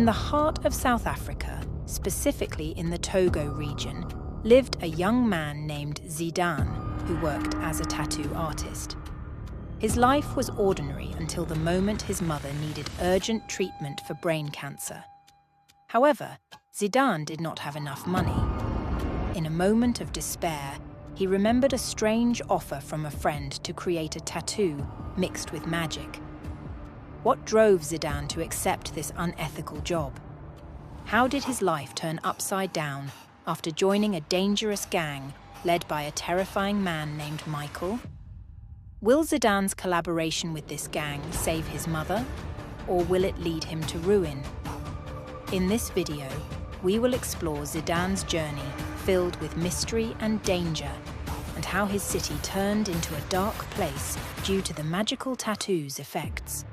the heart of South Africa, specifically in the Togo region, lived a young man named Zidane who worked as a tattoo artist. His life was ordinary until the moment his mother needed urgent treatment for brain cancer. However, Zidane did not have enough money. In a moment of despair, he remembered a strange offer from a friend to create a tattoo mixed with magic. What drove Zidane to accept this unethical job? How did his life turn upside down after joining a dangerous gang led by a terrifying man named Michael? Will Zidane's collaboration with this gang save his mother, or will it lead him to ruin? In this video, we will explore Zidane's journey filled with mystery and danger, and how his city turned into a dark place due to the magical tattoo's effects.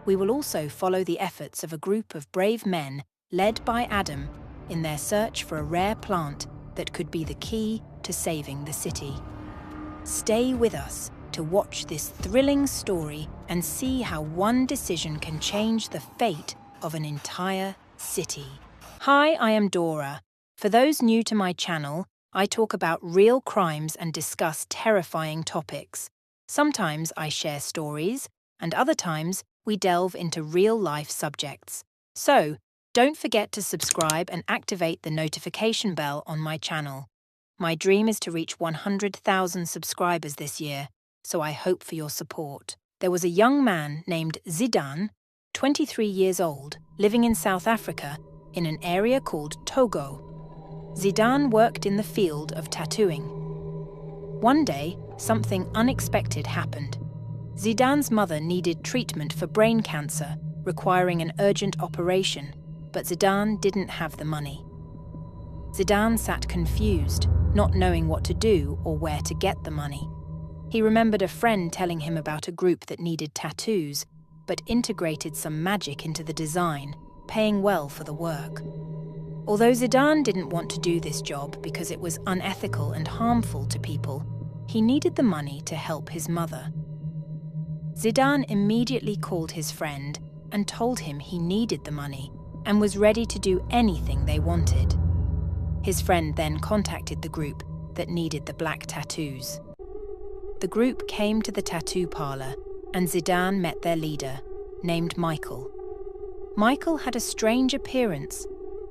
We will also follow the efforts of a group of brave men led by Adam in their search for a rare plant that could be the key to saving the city. Stay with us to watch this thrilling story and see how one decision can change the fate of an entire city. Hi, I am Dora. For those new to my channel, I talk about real crimes and discuss terrifying topics. Sometimes I share stories, and other times we delve into real-life subjects. So, don't forget to subscribe and activate the notification bell on my channel. My dream is to reach 100,000 subscribers this year, so I hope for your support. There was a young man named Zidane, 23 years old, living in South Africa in an area called Togo. Zidane worked in the field of tattooing. One day, something unexpected happened. Zidane's mother needed treatment for brain cancer, requiring an urgent operation, but Zidane didn't have the money. Zidane sat confused, not knowing what to do or where to get the money. He remembered a friend telling him about a group that needed tattoos, but integrated some magic into the design, paying well for the work. Although Zidane didn't want to do this job because it was unethical and harmful to people, he needed the money to help his mother. Zidane immediately called his friend and told him he needed the money and was ready to do anything they wanted. His friend then contacted the group that needed the black tattoos. The group came to the tattoo parlor and Zidane met their leader, named Michael. Michael had a strange appearance,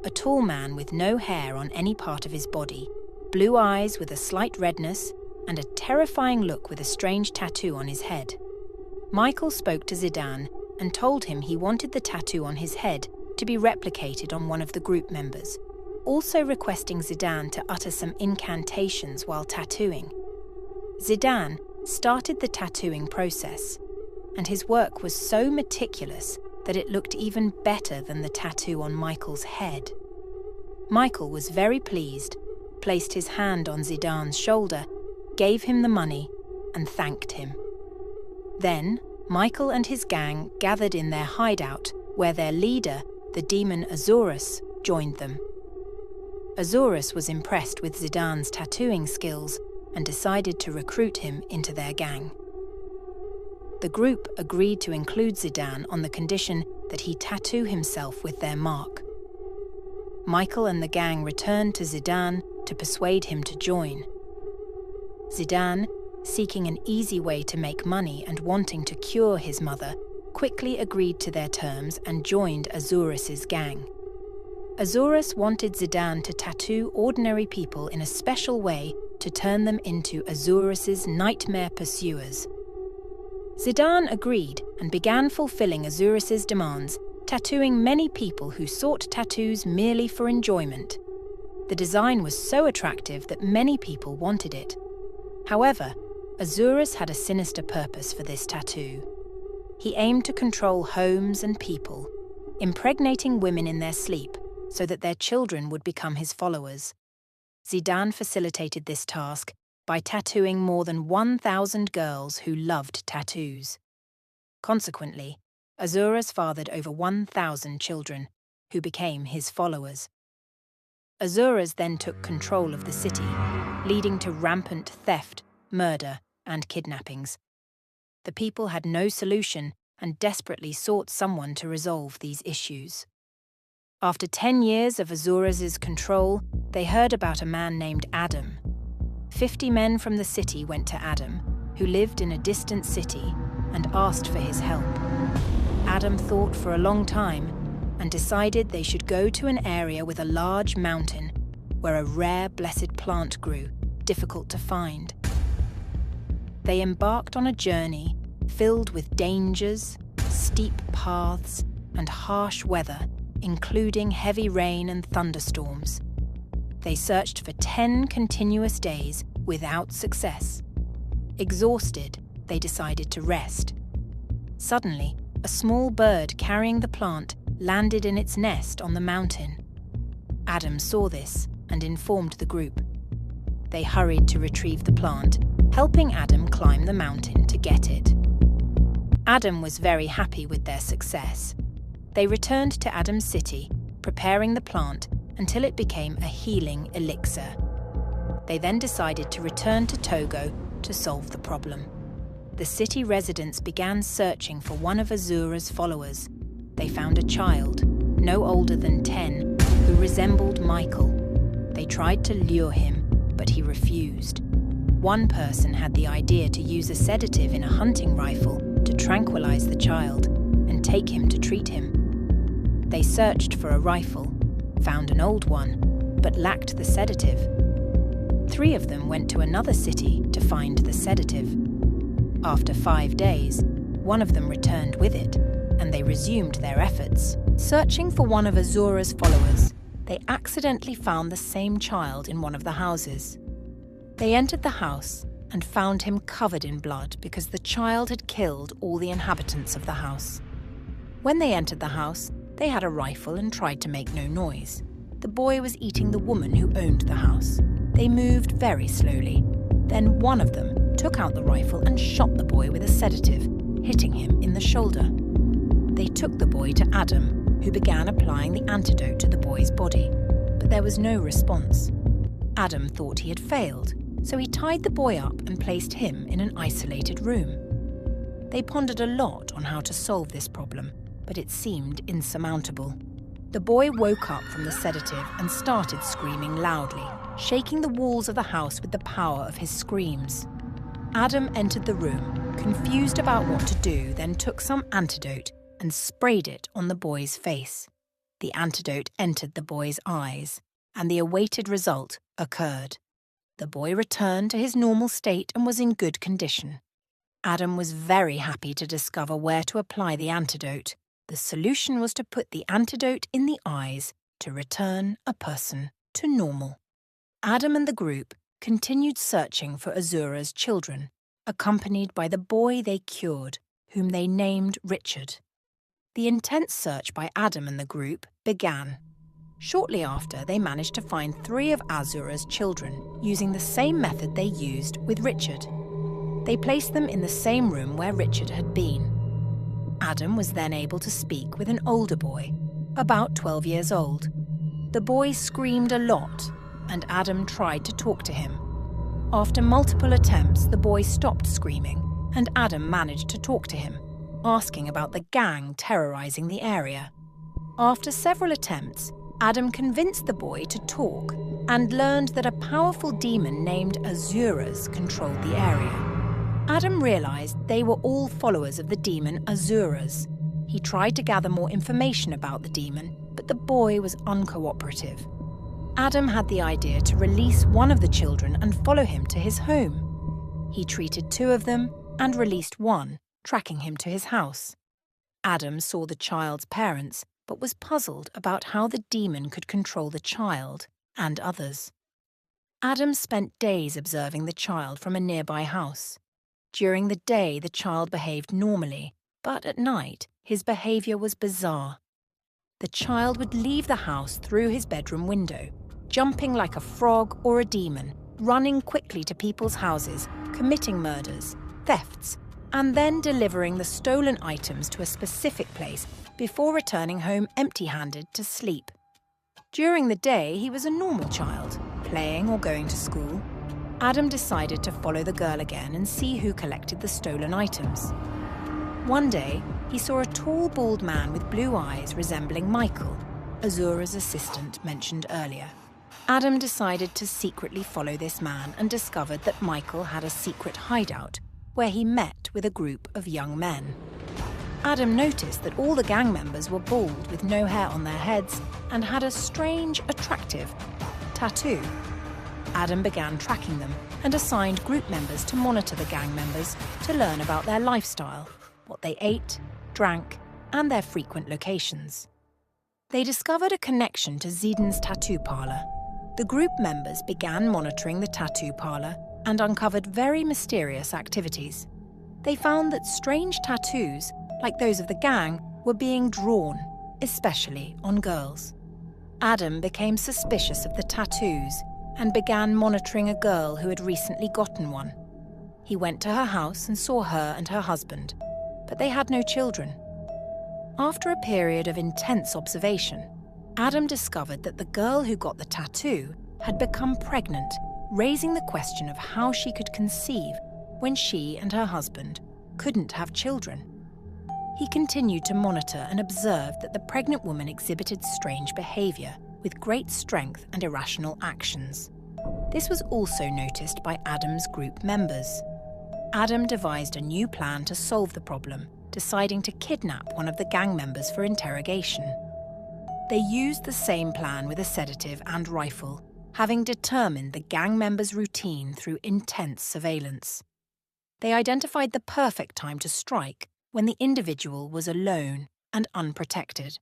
a tall man with no hair on any part of his body, blue eyes with a slight redness, and a terrifying look with a strange tattoo on his head. Michael spoke to Zidane and told him he wanted the tattoo on his head to be replicated on one of the group members, also requesting Zidane to utter some incantations while tattooing. Zidane started the tattooing process, and his work was so meticulous that it looked even better than the tattoo on Michael's head. Michael was very pleased, placed his hand on Zidane's shoulder, gave him the money, and thanked him. Then, Michael and his gang gathered in their hideout, where their leader, the demon Azores, joined them. Azuras was impressed with Zidane's tattooing skills and decided to recruit him into their gang. The group agreed to include Zidane on the condition that he tattoo himself with their mark. Michael and the gang returned to Zidane to persuade him to join. Zidane, seeking an easy way to make money and wanting to cure his mother, quickly agreed to their terms and joined Azuras' gang. Azuras wanted Zidane to tattoo ordinary people in a special way to turn them into Azuras' nightmare pursuers. Zidane agreed and began fulfilling Azuras' demands, tattooing many people who sought tattoos merely for enjoyment. The design was so attractive that many people wanted it. However, Azuras had a sinister purpose for this tattoo. He aimed to control homes and people, impregnating women in their sleep so that their children would become his followers. Zidane facilitated this task by tattooing more than 1,000 girls who loved tattoos. Consequently, Azuras fathered over 1,000 children, who became his followers. Azuras then took control of the city, leading to rampant theft, murder, and kidnappings. The people had no solution and desperately sought someone to resolve these issues. After 10 years of Azuras' control, they heard about a man named Adam. 50 men from the city went to Adam, who lived in a distant city, and asked for his help. Adam thought for a long time and decided they should go to an area with a large mountain where a rare blessed plant grew, difficult to find. They embarked on a journey filled with dangers, steep paths, and harsh weather, including heavy rain and thunderstorms. They searched for 10 continuous days without success. Exhausted, they decided to rest. Suddenly, a small bird carrying the plant landed in its nest on the mountain. Adam saw this and informed the group. They hurried to retrieve the plant, helping Adam climb the mountain to get it. Adam was very happy with their success. They returned to Adam's city, preparing the plant until it became a healing elixir. They then decided to return to Togo to solve the problem. The city residents began searching for one of Azura's followers. They found a child, no older than 10, who resembled Michael. They tried to lure him, but he refused. One person had the idea to use a sedative in a hunting rifle to tranquilize the child and take him to treat him. They searched for a rifle, found an old one, but lacked the sedative. 3 of them went to another city to find the sedative. After 5 days, one of them returned with it, and they resumed their efforts. Searching for one of Azura's followers, they accidentally found the same child in one of the houses. They entered the house and found him covered in blood because the child had killed all the inhabitants of the house. When they entered the house, they had a rifle and tried to make no noise. The boy was eating the woman who owned the house. They moved very slowly. Then one of them took out the rifle and shot the boy with a sedative, hitting him in the shoulder. They took the boy to Adam, who began applying the antidote to the boy's body, but there was no response. Adam thought he had failed, so he tied the boy up and placed him in an isolated room. They pondered a lot on how to solve this problem, but it seemed insurmountable. The boy woke up from the sedative and started screaming loudly, shaking the walls of the house with the power of his screams. Adam entered the room, confused about what to do, then took some antidote and sprayed it on the boy's face. The antidote entered the boy's eyes, and the awaited result occurred. The boy returned to his normal state and was in good condition. Adam was very happy to discover where to apply the antidote. The solution was to put the antidote in the eyes to return a person to normal. Adam and the group continued searching for Azura's children, accompanied by the boy they cured, whom they named Richard. The intense search by Adam and the group began. Shortly after, they managed to find 3 of Azura's children using the same method they used with Richard. They placed them in the same room where Richard had been. Adam was then able to speak with an older boy, about 12 years old. The boy screamed a lot, and Adam tried to talk to him. After multiple attempts, the boy stopped screaming, and Adam managed to talk to him, asking about the gang terrorizing the area. After several attempts, Adam convinced the boy to talk and learned that a powerful demon named Azuras controlled the area. Adam realized they were all followers of the demon Azuras. He tried to gather more information about the demon, but the boy was uncooperative. Adam had the idea to release one of the children and follow him to his home. He treated 2 of them and released one, tracking him to his house. Adam saw the child's parents, but was puzzled about how the demon could control the child and others. Adam spent days observing the child from a nearby house. During the day, the child behaved normally, but at night, his behavior was bizarre. The child would leave the house through his bedroom window, jumping like a frog or a demon, running quickly to people's houses, committing murders, thefts, and then delivering the stolen items to a specific place before returning home empty-handed to sleep. During the day, he was a normal child, playing or going to school. Adam decided to follow the girl again and see who collected the stolen items. One day, he saw a tall, bald man with blue eyes resembling Michael. Azura's assistant mentioned earlier. Adam decided to secretly follow this man and discovered that Michael had a secret hideout where he met with a group of young men. Adam noticed that all the gang members were bald with no hair on their heads and had a strange, attractive tattoo. Adam began tracking them and assigned group members to monitor the gang members to learn about their lifestyle, what they ate, drank, and their frequent locations. They discovered a connection to Zidane's tattoo parlor. The group members began monitoring the tattoo parlor and uncovered very mysterious activities. They found that strange tattoos, like those of the gang, were being drawn, especially on girls. Adam became suspicious of the tattoos and began monitoring a girl who had recently gotten one. He went to her house and saw her and her husband, but they had no children. After a period of intense observation, Adam discovered that the girl who got the tattoo had become pregnant, raising the question of how she could conceive when she and her husband couldn't have children. He continued to monitor and observed that the pregnant woman exhibited strange behavior with great strength and irrational actions. This was also noticed by Adam's group members. Adam devised a new plan to solve the problem, deciding to kidnap one of the gang members for interrogation. They used the same plan with a sedative and rifle, having determined the gang member's routine through intense surveillance. They identified the perfect time to strike when the individual was alone and unprotected.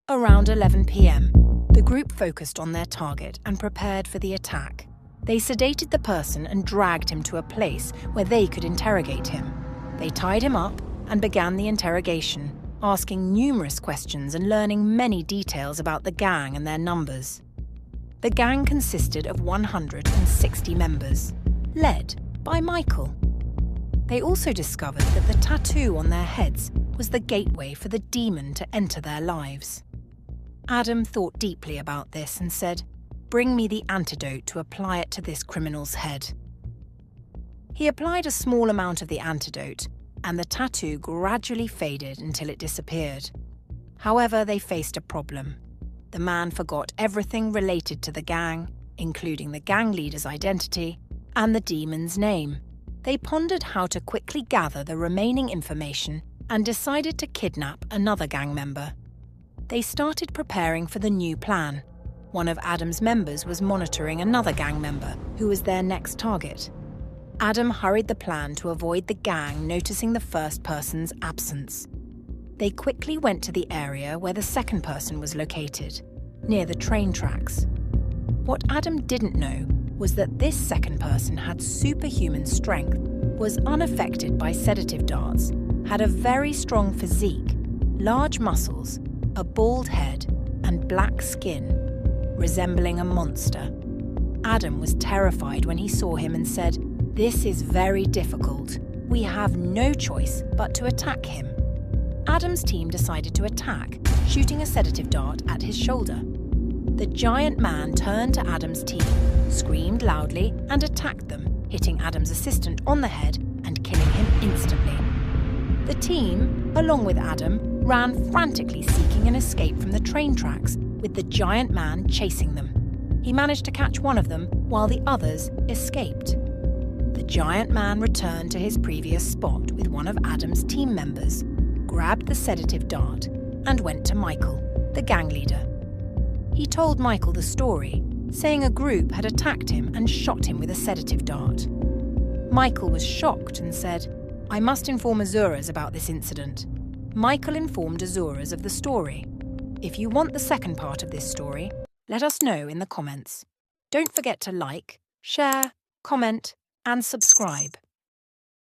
Around 11 p.m., the group focused on their target and prepared for the attack. They sedated the person and dragged him to a place where they could interrogate him. They tied him up and began the interrogation, asking numerous questions and learning many details about the gang and their numbers. The gang consisted of 160 members, led by Michael. They also discovered that the tattoo on their heads was the gateway for the demon to enter their lives. Adam thought deeply about this and said, "Bring me the antidote to apply it to this criminal's head." He applied a small amount of the antidote, and the tattoo gradually faded until it disappeared. However, they faced a problem. The man forgot everything related to the gang, including the gang leader's identity and the demon's name. They pondered how to quickly gather the remaining information and decided to kidnap another gang member. They started preparing for the new plan. One of Adam's members was monitoring another gang member who was their next target. Adam hurried the plan to avoid the gang noticing the first person's absence. They quickly went to the area where the second person was located, near the train tracks. What Adam didn't know was that this second person had superhuman strength, was unaffected by sedative darts, had a very strong physique, large muscles, a bald head, and black skin, resembling a monster. Adam was terrified when he saw him and said, "This is very difficult. We have no choice but to attack him." Adam's team decided to attack, shooting a sedative dart at his shoulder. The giant man turned to Adam's team, screamed loudly, and attacked them, hitting Adam's assistant on the head and killing him instantly. The team, along with Adam, ran frantically seeking an escape from the train tracks, with the giant man chasing them. He managed to catch one of them while the others escaped. The giant man returned to his previous spot with one of Adam's team members, grabbed the sedative dart, and went to Michael, the gang leader. He told Michael the story, saying a group had attacked him and shot him with a sedative dart. Michael was shocked and said, "I must inform Azuras about this incident." Michael informed Azuras of the story. If you want the second part of this story, let us know in the comments. Don't forget to like, share, comment, and subscribe.